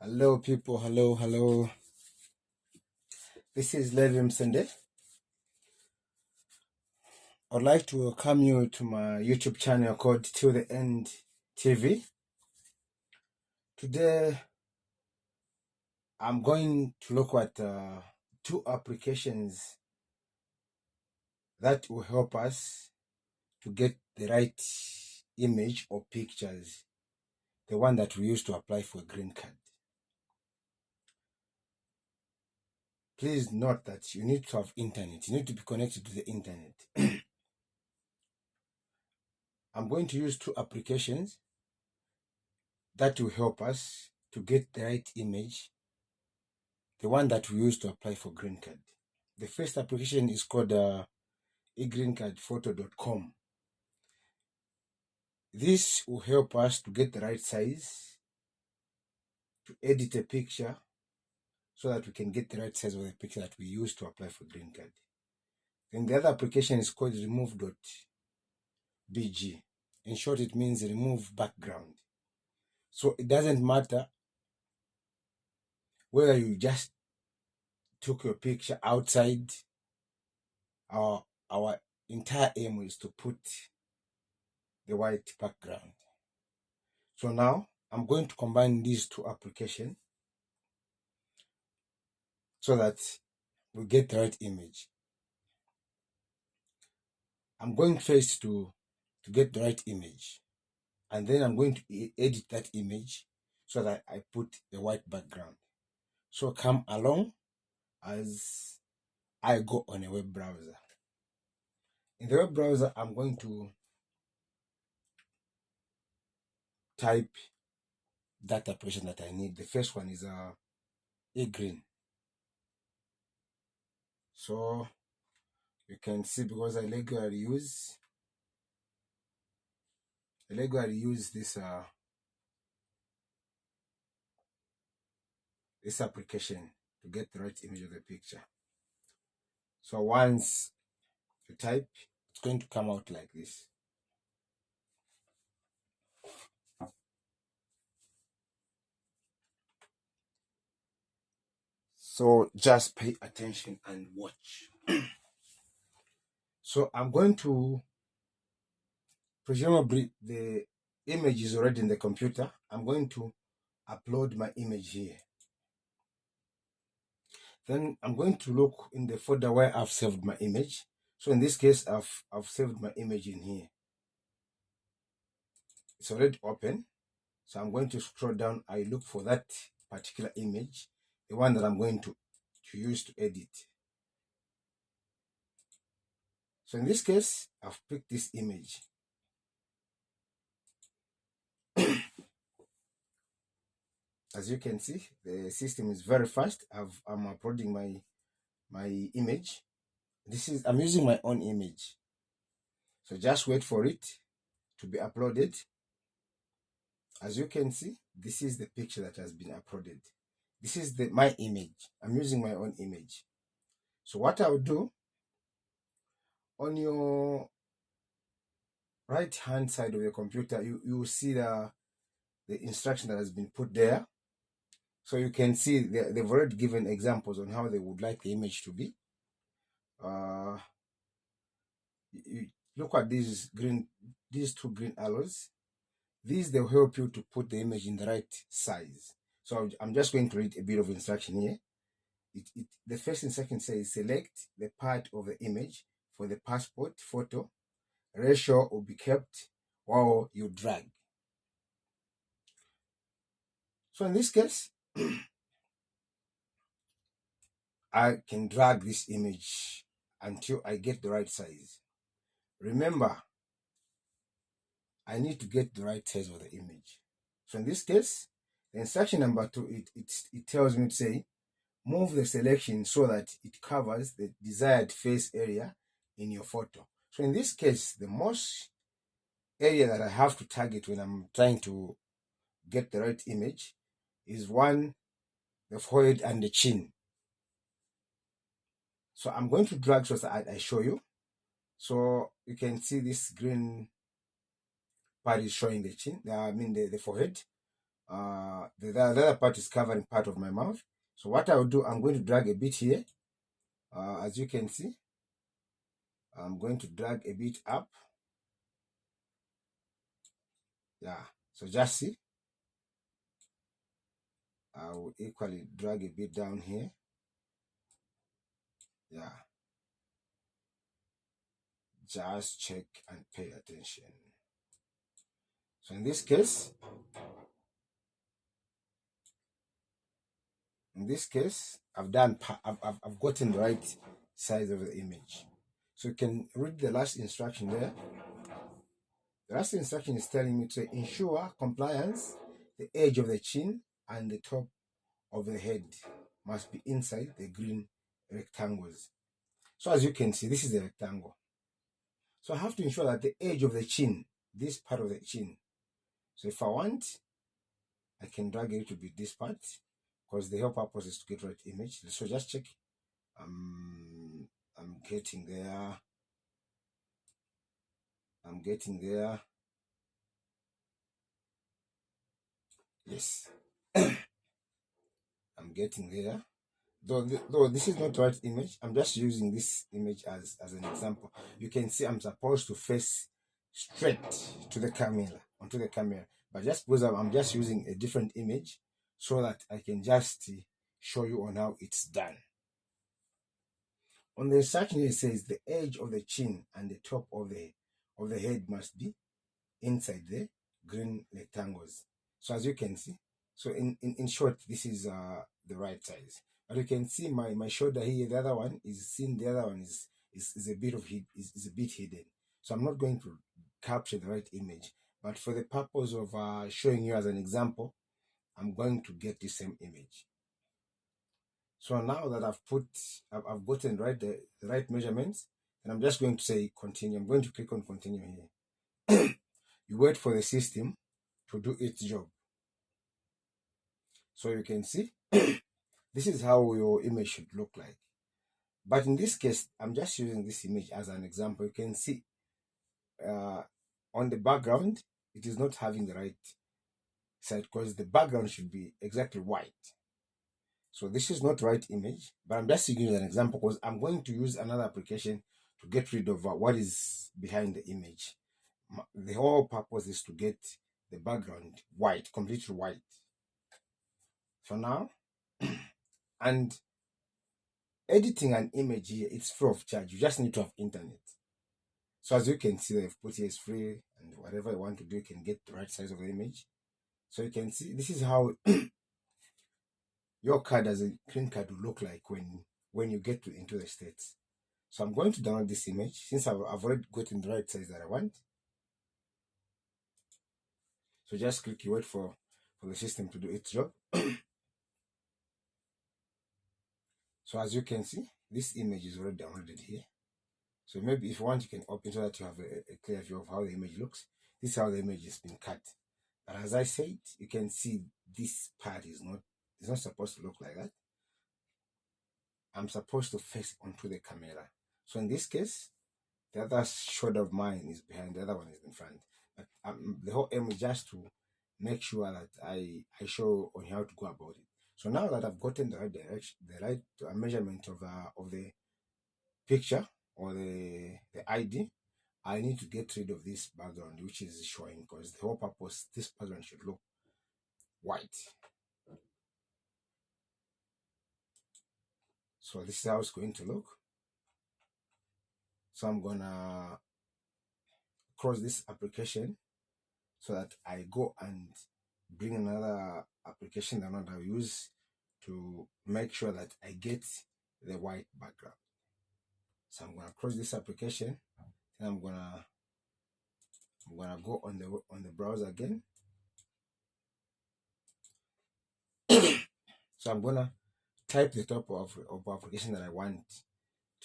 Hello, people. Hello. This is Levi Msende. I'd like to welcome you to my YouTube channel called Till the End TV. Today, I'm going to look at two applications that will help us to get the right image or pictures, the one that we use to apply for a green card. Please note that you need to have internet. You need to be connected to the internet. I'm going to use two applications that will help us to get the right image, the one that we use to apply for green card. The first application is called egreencardphoto.com. This will help us to get the right size, to edit a picture, so that we can get the right size of the picture that we use to apply for green card. Then the other application is called remove.bg. In short, it means remove background. So it doesn't matter whether you just took your picture outside. Our entire aim is to put the white background. So now I'm going to combine these two applications so that we get the right image. I'm going first to get the right image, and then I'm going to edit that image so that I put the white background. So come along as I go on a web browser. In the web browser, I'm going to type that application that I need. The first one is eGreen. So you can see, because I regularly use this application to get the right image of the picture. So once you type, it's going to come out like this. So just pay attention and watch. So I'm going to, presumably the image is already in the computer. I'm going to upload my image here. Then I'm going to look in the folder where I've saved my image. So in this case, I've saved my image in here. It's already open. So I'm going to scroll down. I look for that particular image, the one that I'm going to use to edit. So in this case, I've picked this image. As you can see, the system is very fast. I'm uploading my image. I'm using my own image. So just wait for it to be uploaded. As you can see, this is the picture that has been uploaded. This is my image. I'm using my own image. So what I'll do, on your right hand side of your computer, you will see the instruction that has been put there. So you can see they've already given examples on how they would like the image to be. You look at these two green arrows. These, they'll help you to put the image in the right size. So I'm just going to read a bit of instruction here. The first instruction says, select the part of the image for the passport photo. Ratio will be kept while you drag. So in this case, I can drag this image until I get the right size. Remember, I need to get the right size of the image. So in this case, the instruction number 2, it tells me to say, move the selection so that it covers the desired face area in your photo. So in this case, the most area that I have to target when I'm trying to get the right image is the forehead and the chin. So I'm going to drag so that I show you. So you can see this green part is showing the chin, the forehead. the other part is covering part of my mouth. So what I'll do, I'm going to drag a bit here. As you can see, I'm going to drag a bit up. Yeah, so just see. I will equally drag a bit down here. Yeah. Just check and pay attention. So in this case, I've gotten the right size of the image. So you can read the last instruction there. The last instruction is telling me to ensure compliance. The edge of the chin and the top of the head must be inside the green rectangles. So as you can see, this is a rectangle. So I have to ensure that the edge of the chin, this part of the chin. So if I want, I can drag it to be this part, because the whole purpose is to get right image. So just check. I'm getting there. I'm getting there. Yes. I'm getting there. Though this is not the right image, I'm just using this image as an example. You can see I'm supposed to face straight to the camera, onto the camera. But just because I'm just using a different image so that I can just show you on how it's done. On the instruction it says the edge of the chin and the top of the head must be inside the green rectangles. So as you can see, so in short, this is the right size. But you can see my shoulder here, the other one is seen, the other one is a bit is a bit hidden. So I'm not going to capture the right image. But for the purpose of showing you as an example, I'm going to get the same image. So now that I've gotten the right measurements, and I'm just going to say continue. I'm going to click on continue here. You wait for the system to do its job. So you can see, this is how your image should look like. But in this case, I'm just using this image as an example. You can see on the background, it is not having the right side, because the background should be exactly white. So this is not the right image, but I'm just using an example because I'm going to use another application to get rid of what is behind the image. The whole purpose is to get the background white, completely white. For now, and editing an image here, it's free of charge. You just need to have internet. So as you can see, they've put here is free, and whatever you want to do, you can get the right size of the image. So you can see this is how your card as a green card will look like when you get into the States. So I'm going to download this image since I've already gotten the right size that I want. So just click, you wait for the system to do its job. So as you can see, this image is already downloaded here. So maybe if you want, you can open so that you have a clear view of how the image looks. This is how the image has been cut. But as I said, you can see this part is not supposed to look like that. I'm supposed to face onto the camera. So in this case, the other shoulder of mine is behind, the other one is in front. But the whole aim is just to make sure that I show on how to go about it. So now that I've gotten the right direction, the right measurement of the picture or the ID, I need to get rid of this background which is showing, because the whole purpose, this background should look white. So this is how it's going to look. So I'm gonna close this application so that I go and bring another application that I'll use to make sure that I get the white background. So I'm gonna close this application, and I'm gonna go on the browser again. So I'm gonna type the type of application that I want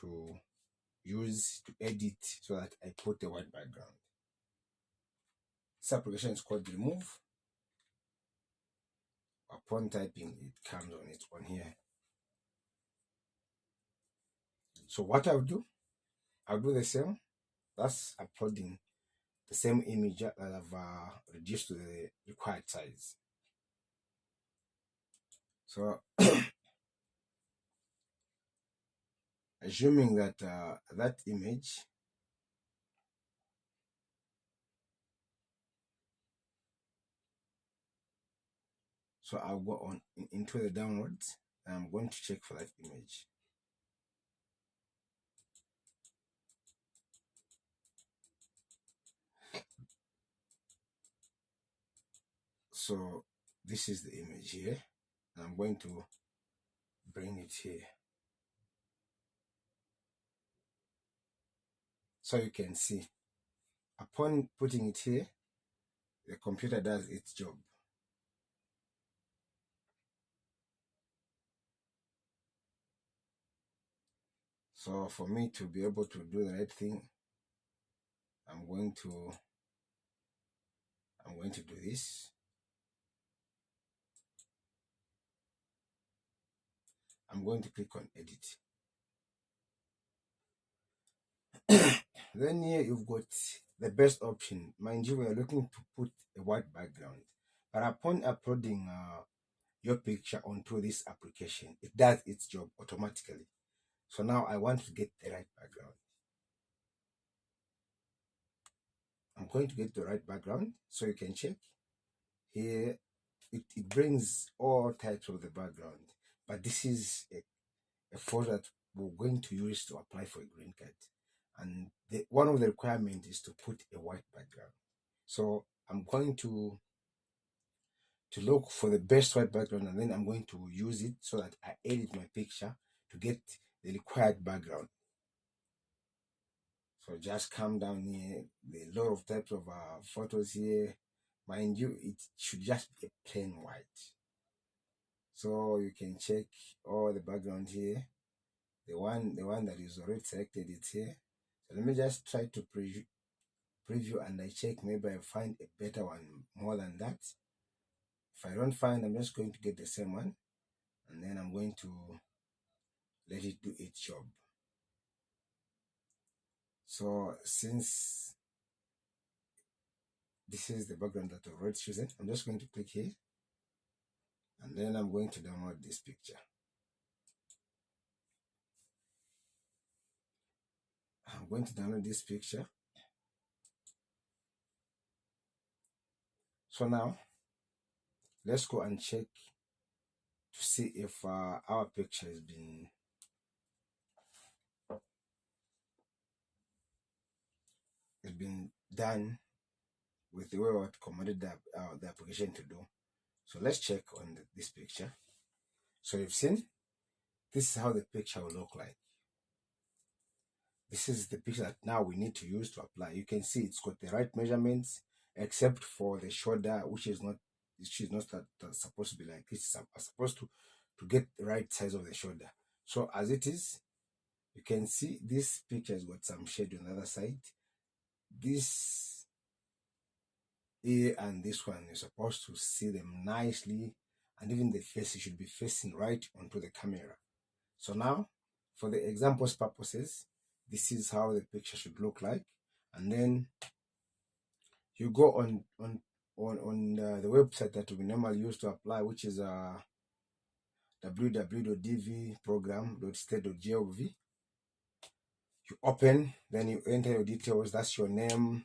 to use to edit so that I put the white background. This application is called Remove. Upon typing, it comes on its own here. So what I'll do the same. That's uploading the same image that I've reduced to the required size. So assuming that that image, so I'll go on into the downloads, and I'm going to check for that image. So this is the image here. I'm going to bring it here so you can see. Upon putting it here, the computer does its job. So for me to be able to do the right thing, I'm going to do this. I'm going to click on edit. Then here you've got the best option. Mind you, we are looking to put a white background, but upon uploading your picture onto this application, it does its job automatically. So now I want to get the right background. I'm going to get the right background so you can check here. It brings all types of the background, but this is a photo that we're going to use to apply for a green card, and one of the requirements is to put a white background. So I'm going to look for the best white background, and then I'm going to use it so that I edit my picture to get the required background. So just come down here. There are a lot of types of photos here. Mind you, it should just be a plain white. So you can check all the background here. The one that is already selected is here. So let me just try to preview and I check. Maybe I find a better one more than that. If I don't find, I'm just going to get the same one, and then I'm going to let it do its job. So since this is the background that I've already chosen, I'm just going to click here, and then I'm going to download this picture. I'm going to download this picture. So now let's go and check to see if our picture has been done with the way what commanded the application to do. So let's check on this picture. So you've seen, this is how the picture will look like. This is the picture that now we need to use to apply. You can see it's got the right measurements, except for the shoulder, which is not supposed to be like this. It's supposed to get the right size of the shoulder. So as it is, you can see this picture has got some shade on the other side. This here and this one, you're supposed to see them nicely, and even the face, you should be facing right onto the camera. So now, for the examples purposes, this is how the picture should look like. And then you go on the website that we normally use to apply, which is www.dvprogram.state.gov. You open, then you enter your details. That's your name.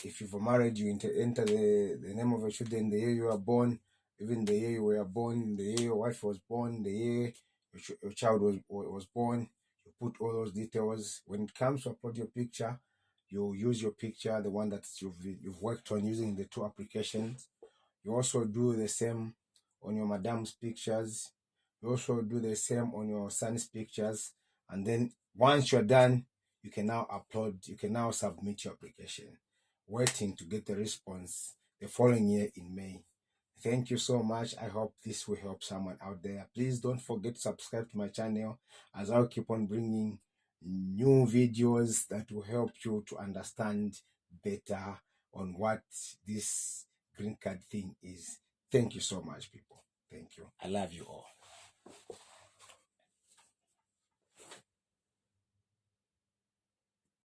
If you're married, you enter the name of your children, the year you were born, even the year you were born, the year your wife was born, the year your child was born. You put all those details. When it comes to upload your picture, you use your picture, the one that you've worked on using the two applications. You also do the same on your madam's pictures. You also do the same on your son's pictures. And then once you're done, you can now upload, you can now submit your application, waiting to get the response the following year in May. Thank you so much. I hope this will help someone out there. Please don't forget to subscribe to my channel, as I'll keep on bringing new videos that will help you to understand better on what this green card thing is. Thank you so much, people. Thank you. I love you all.